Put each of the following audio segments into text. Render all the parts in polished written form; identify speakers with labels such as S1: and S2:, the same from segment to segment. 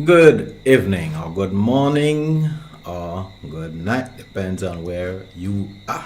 S1: Good evening or good morning or good night, depends on where you are.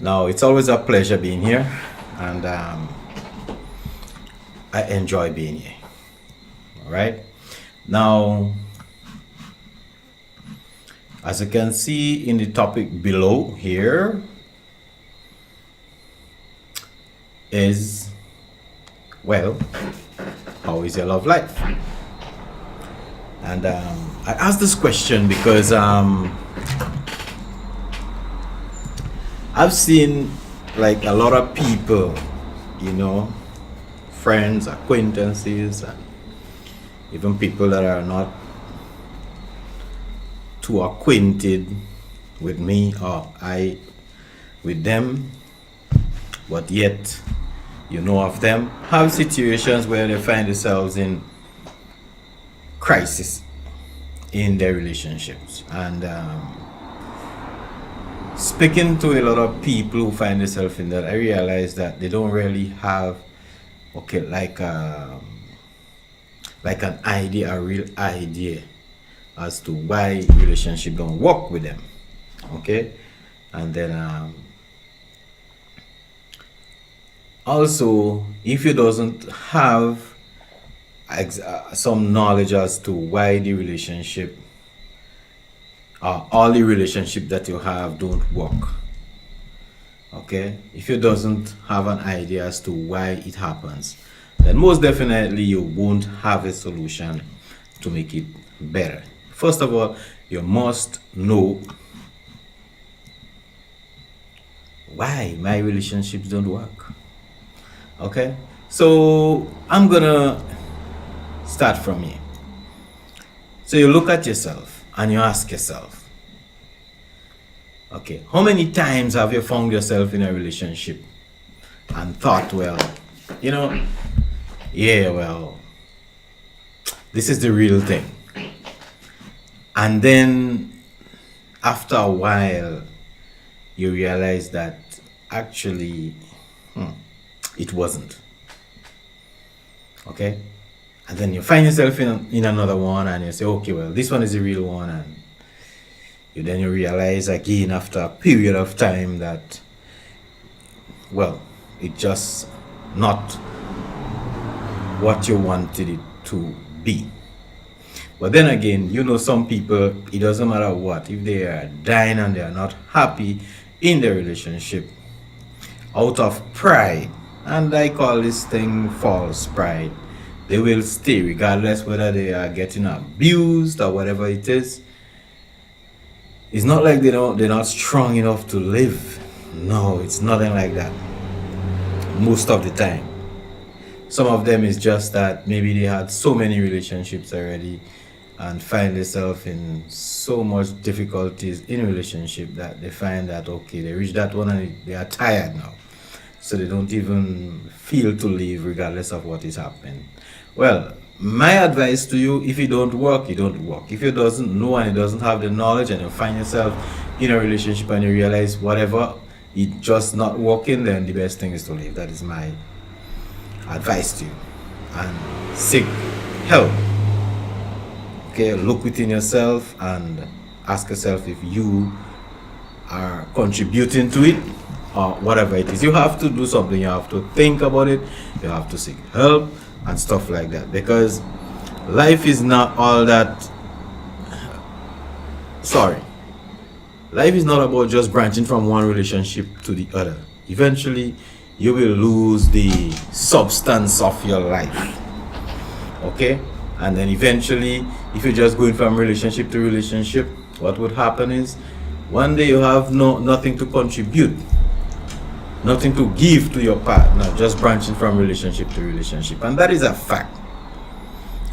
S1: Now, it's always a pleasure being here, and I enjoy being here. All right. Now, as you can see in the topic below here, is well, how is your love life? And I asked this question because I've seen like a lot of people, you know, friends, acquaintances, and even people that are not too acquainted with me or I with them, but yet you know of them, have situations where they find themselves in crisis in their relationships. And speaking to a lot of people who find themselves in that, I realize that they don't really have like an idea, a real idea as to why relationship don't work with them. Okay, and then also if you doesn't have some knowledge as to why the relationship all the relationship that you have don't work. Okay, if you doesn't have an idea as to why it happens, then most definitely you won't have a solution to make it better. First of all, you must know why my relationships don't work. Okay, so I'm gonna start from here. So you look at yourself and you ask yourself, okay, how many times have you found yourself in a relationship and thought, well, you know, yeah, well, this is the real thing. And then after a while, you realize that actually it wasn't. Okay? And then you find yourself in another one and you say, okay, well, this one is the real one. And you realize again after a period of time that, well, it just not what you wanted it to be. But then again, you know, some people, it doesn't matter what, if they are dying and they are not happy in their relationship, out of pride, and I call this thing false pride, they will stay regardless whether they are getting abused or whatever it is. It's not like they're not strong enough to live. No, it's nothing like that. Most of the time. Some of them is just that maybe they had so many relationships already and find themselves in so much difficulties in relationship that they find that okay, they reach that one and they are tired now. So they don't even feel to live regardless of what is happening. Well, my advice to you, if it don't work, it don't work. If you doesn't know and you doesn't have the knowledge and you find yourself in a relationship and you realize whatever, it just not working, then the best thing is to leave. That is my advice to you. And seek help. Okay, look within yourself and ask yourself if you are contributing to it or whatever it is. You have to do something, you have to think about it, you have to seek help and stuff like that, because life is not all that. Life is not about just branching from one relationship to the other. Eventually you will lose the substance of your life. Okay, and then eventually if you're just going from relationship to relationship, what would happen is one day you have nothing to contribute, nothing to give to your partner, just branching from relationship to relationship, and that is a fact.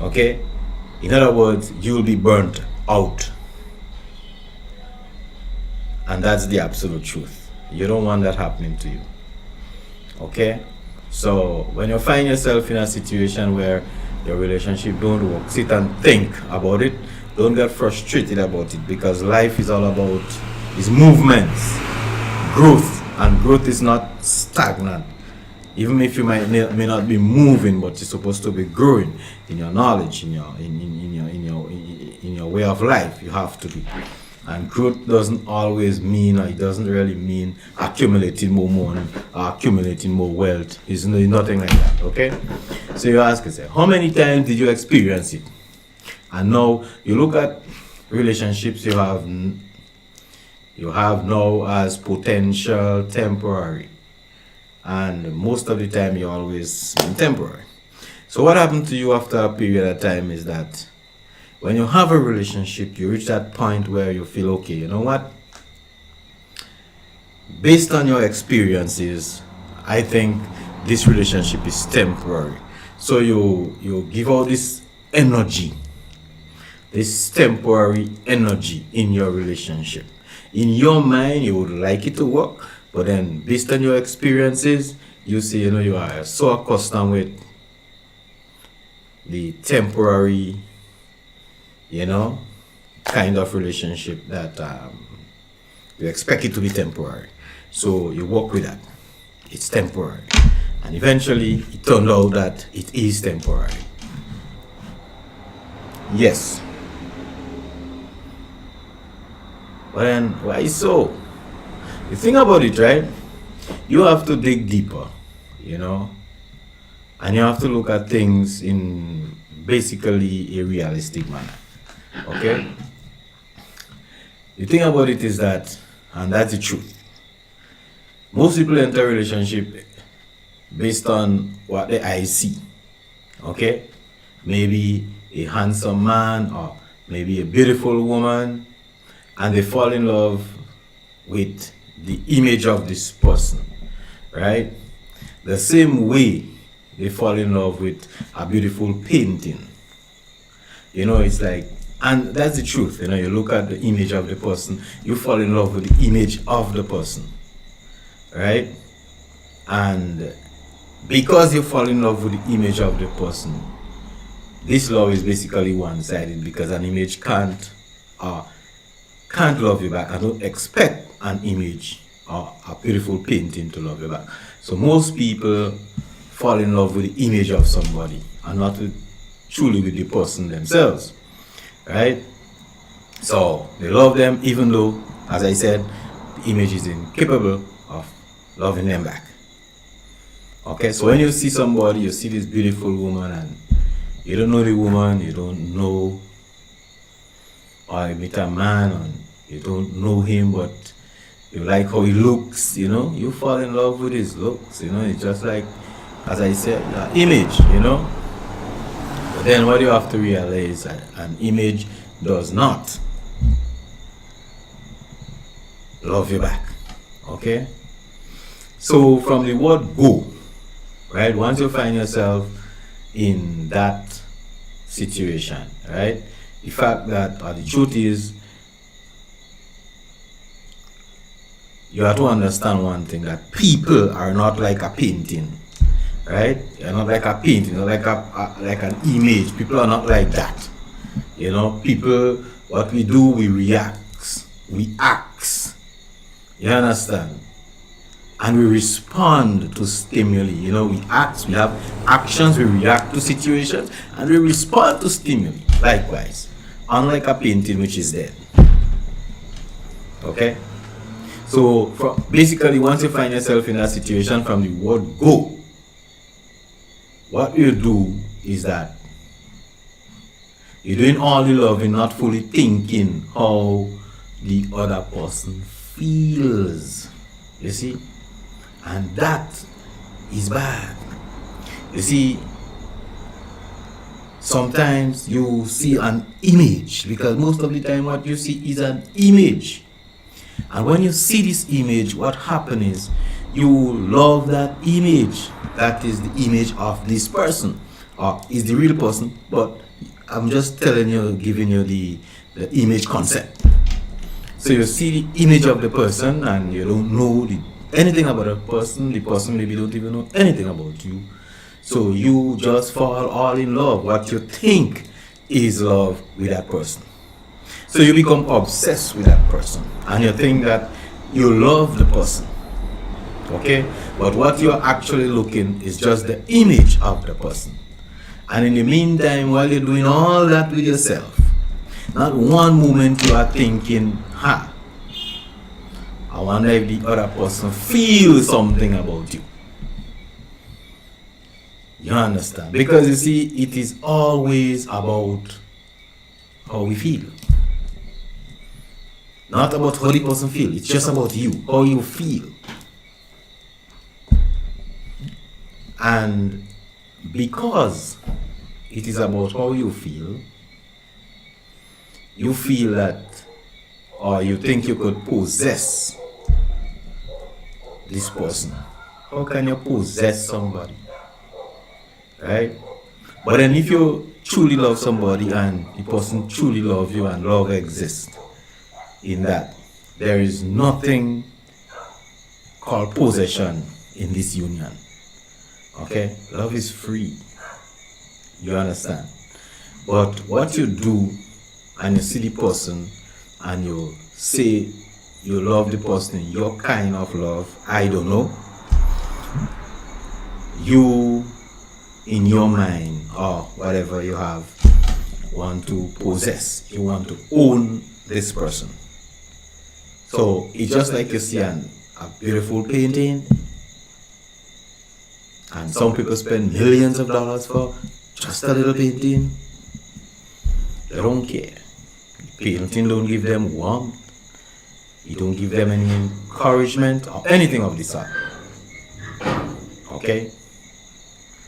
S1: Okay, in other words, you'll be burnt out, and that's the absolute truth. You don't want that happening to you. Okay, so when you find yourself in a situation where your relationship don't work, sit and think about it. Don't get frustrated about it, because life is all about is movements, growth, and growth is not stagnant. Even if you may not be moving, but you're supposed to be growing in your knowledge, in your way of life. You have to be. And growth doesn't always mean, or it doesn't really mean accumulating more money or accumulating more wealth. It's nothing like that. Okay. So you ask yourself, how many times did you experience it? And now you look at relationships you have now as potential temporary, and most of the time you always been temporary. So what happened to you after a period of time is that when you have a relationship, you reach that point where you feel, okay, you know what, based on your experiences, I think this relationship is temporary. So you give all this energy, this temporary energy in your relationship. In your mind, you would like it to work, but then based on your experiences, you see, you are so accustomed with the temporary, kind of relationship that you expect it to be temporary. So you work with that. It's temporary. And eventually, it turned out that it is temporary. Yes. But then, why so? The thing about it, right? You have to dig deeper, and you have to look at things in basically a realistic manner. Okay? The thing about it is that, and that's the truth, most people enter a relationship based on what the eyes see. Okay? Maybe a handsome man or maybe a beautiful woman, and they fall in love with the image of this person, right? The same way they fall in love with a beautiful painting. It's like, and that's the truth. You look at the image of the person, you fall in love with the image of the person, right? And because you fall in love with the image of the person, this love is basically one-sided, because an image can't love you back. I don't expect an image or a beautiful painting to love you back. So most people fall in love with the image of somebody and not truly with the person themselves, right? So they love them even though, as I said, the image is incapable of loving them back. Okay, so when you see somebody, you see this beautiful woman, and you don't know the woman, you don't know, or you meet a man and you don't know him, but you like how he looks, you fall in love with his looks, it's just like, as I said, image, But then what you have to realize, an image does not love you back. Okay? So from the word go, right? Once you find yourself in that situation, right? The fact that, or the truth is, you have to understand one thing, that people are not like a painting, right? They're not like a painting, they're like like an image. People are not like that. People, what we do, we react, we act. You understand? And we respond to stimuli. We act, we have actions, we react to situations, and we respond to stimuli. Likewise, unlike a painting which is dead. Okay? So basically, once you find yourself in that situation, from the word go, what you do is that you're doing all the loving, not fully thinking how the other person feels. You see? And that is bad. You see, sometimes you see an image, because most of the time what you see is an image. And when you see this image, what happens is you love that image. That is the image of this person, or is the real person, but I'm just telling you, giving you the image concept. So you see the image of the person and you don't know anything about the person maybe don't even know anything about you. So you just fall all in love, what you think is love, with that person. So you become obsessed with that person, and you think that you love the person. Okay? But what you're actually looking is just the image of the person. And in the meantime, while you're doing all that with yourself, not one moment you are thinking, I wonder if the other person feels something about you. You understand? Because you see, it is always about how we feel. Not about how the person feels. It's just about you, how you feel. And because it is about how you feel that, or you think you could possess this person. How can you possess somebody? Right? But then if you truly love somebody and the person truly loves you and love exists in that, there is nothing called possession in this union. Okay? Love is free. You understand? But what you do and you see the person and you say you love the person in your kind of love, I don't know, you in your mind or whatever you have want to possess, you want to own this person. So it's just like you see a beautiful painting, and some people spend millions of dollars for just a little painting. They don't care. The painting don't give them warmth. It don't give them any encouragement or anything of the sort. Okay?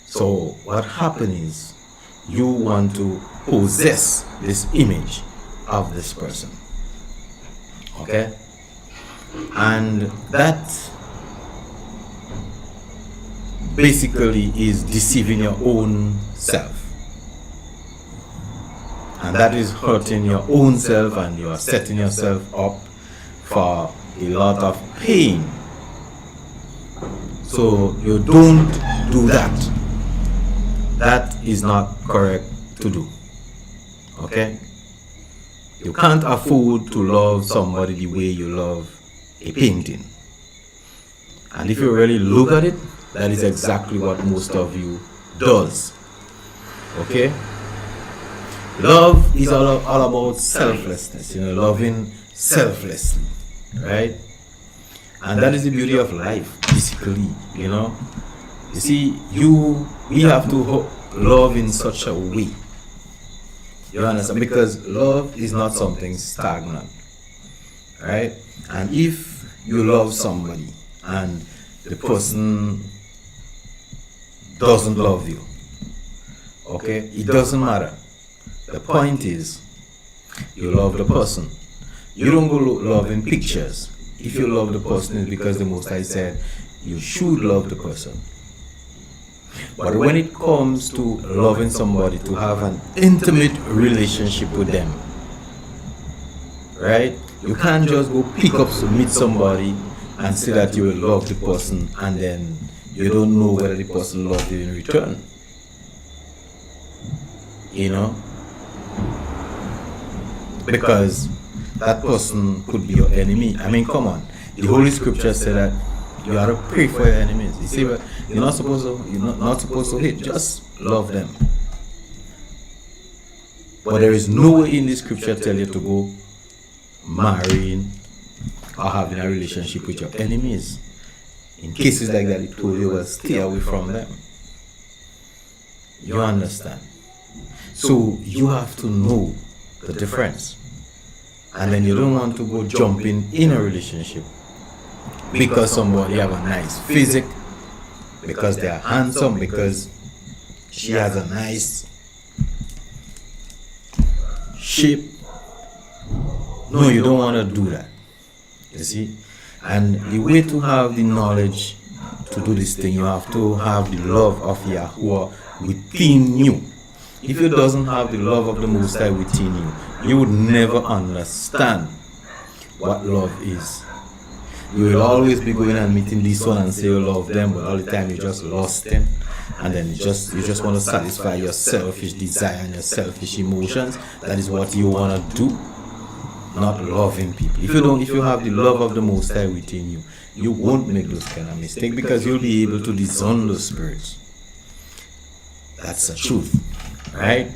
S1: So what happens is you want to possess this image of this person. Okay? And that basically is deceiving your own self. And that is hurting your own self, and you are setting yourself up for a lot of pain. So you don't do that. That is not correct to do. Okay? You can't afford to love somebody the way you love a painting. And if you really look at it, that is exactly what most of you does. Okay? Love is all about selflessness, loving selflessly, right? And that is the beauty of life, basically, You see, we have to love in such a way. You understand? Because love is not something stagnant, right? And if you love somebody and the person doesn't love you, okay, it doesn't matter. The point is, you love the person. You don't go love in pictures. If you love the person, it's because the Most High said you should love the person. But when it comes to loving somebody, to have an intimate relationship with them, right? You can't just go meet somebody and say that you will love the person, and then you don't know whether the person loves you in return. Because that person could be your enemy. I mean, come on. The Holy Scripture said that you are to pray for your enemies. You see, but you're not supposed to hate. Just love them. But there is no way in the Scripture tell you to go marrying or having a relationship with your enemies. In cases like that, it told you, well, stay away from them. You understand? So you have to know the difference. And then you don't want to go jumping in a relationship because somebody have a nice physique, because they are handsome, because she has a nice shape. No, you don't want to do that. You see? And the way to have the knowledge to do this thing, you have to have the love of Yahuwah within you. If you doesn't have the love of the Most High within you, you would never understand what love is. You will always be going and meeting this one and say you love them, but all the time you just lost them, and then you just want to satisfy your selfish desire and your selfish emotions. That is what you want to do, not loving people. If you have the love of the Most High within you, you won't make those kind of mistakes because you'll be able to discern those spirits. That's the truth, right?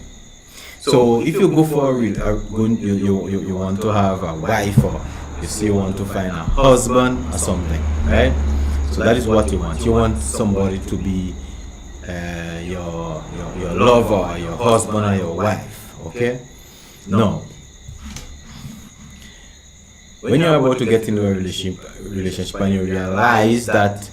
S1: So if you go for you want to have a wife, or you say you want to find a husband or something, right? So that is what you want. You want somebody to be your lover, or your husband, or your wife. Okay? No. When you're about to get into a relationship and you realize that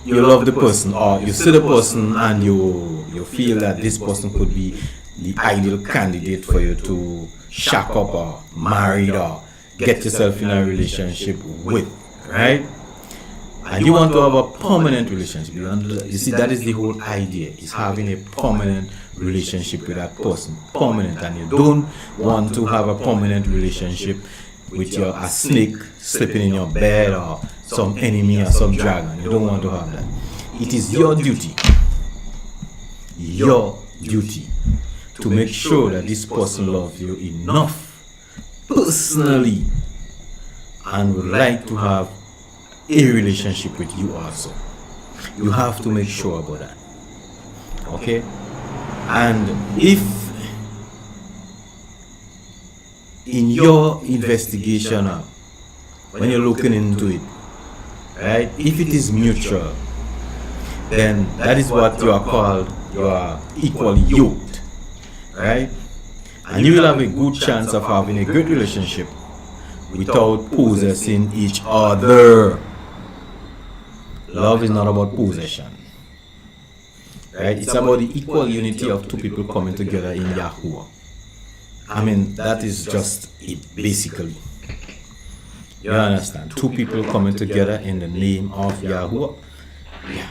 S1: you love the person, or you see the person and you feel that this person could be the ideal candidate for you to shack up or marry or get yourself in a relationship with, right? And you want to have a permanent relationship. You see, that is the whole idea, is having a permanent relationship with that person. Permanent. And you don't want to have a permanent relationship with a snake sleeping in your bed, or some enemy, or some dragon. You don't want to have that. It is your duty to make sure that this person loves you enough personally and would like to have a relationship with you also. You have to make sure about that. Okay? And if in your investigation, when you're looking into it, right, if it is mutual, then that is what you are called, you are equally yoked, right? And you will have a good chance of having a great relationship without possessing each other. Love is not about possession, right? It's about the equal unity of two people coming together in Yahuwah. I mean, that is just it, basically. You understand? Two people coming together in the name of Yahuwah. Yeah.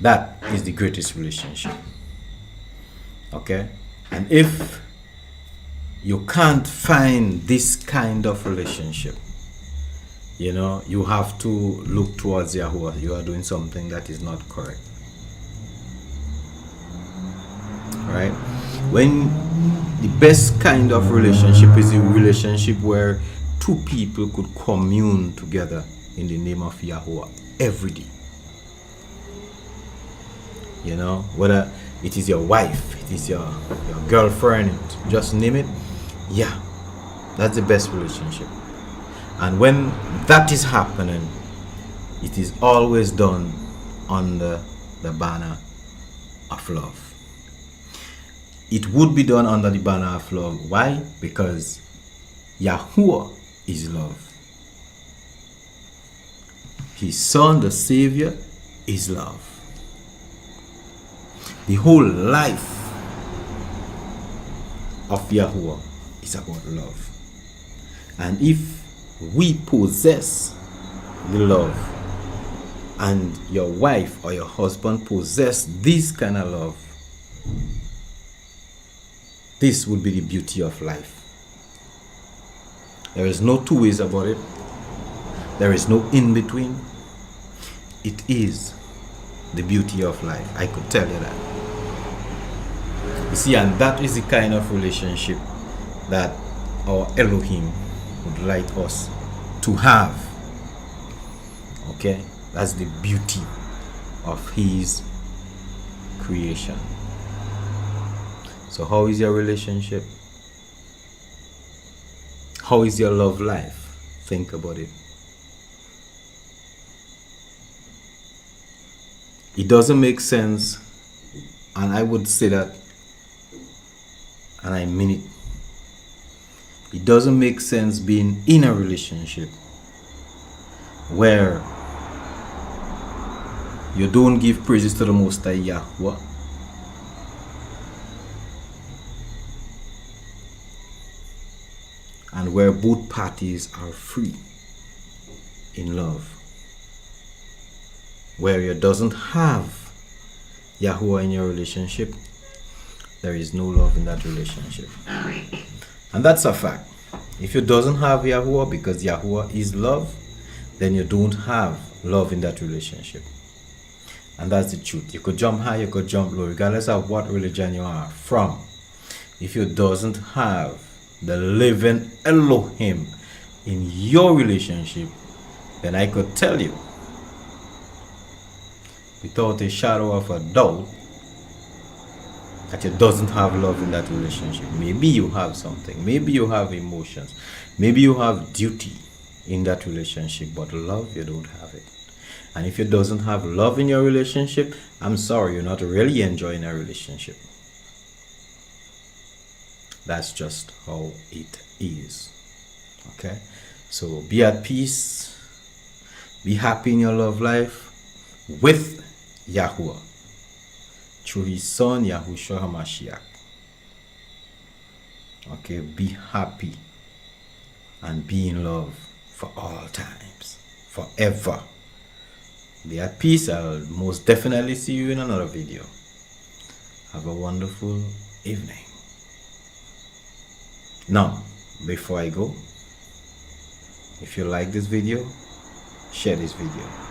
S1: That is the greatest relationship. Okay? And if you can't find this kind of relationship, you have to look towards Yahuwah. You are doing something that is not correct. Right? When the best kind of relationship is a relationship where two people could commune together in the name of Yahuwah every day. Whether it is your wife, it is your girlfriend, just name it. Yeah, that's the best relationship. And when that is happening, it is always done under the banner of love. It would be done under the banner of love. Why? Because Yahuwah is love. His Son, the Savior, is love. The whole life of Yahuwah is about love. And if we possess the love, and your wife or your husband possess this kind of love, this would be the beauty of life. There is no two ways about it. There is no in between. It is the beauty of life. I could tell you that. You see, and that is the kind of relationship that our Elohim would like us to have. Okay? That's the beauty of His creation. So how is your relationship? How is your love life? Think about it. It doesn't make sense, and I would say that, and I mean it. It doesn't make sense being in a relationship where you don't give praises to the Most High Yahuwah, and where both parties are free in love. Where you doesn't have Yahuwah in your relationship, there is no love in that relationship. And that's a fact. If you doesn't have Yahuwah, because Yahuwah is love, then you don't have love in that relationship. And that's the truth. You could jump high, you could jump low, regardless of what religion you are from. If you doesn't have the living Elohim in your relationship, then I could tell you without a shadow of a doubt that you doesn't have love in that relationship. Maybe you have something, maybe you have emotions, maybe you have duty in that relationship, but love, you don't have it. And if you doesn't have love in your relationship, I'm sorry, you're not really enjoying a relationship. That's just how it is. Okay, so be at peace, be happy in your love life with Yahuwah through his son Yahushua HaMashiach. Okay, be happy and be in love for all times, forever. Be at peace. I'll most definitely see you in another video. Have a wonderful evening. Now, before I go, if you like this video, share this video.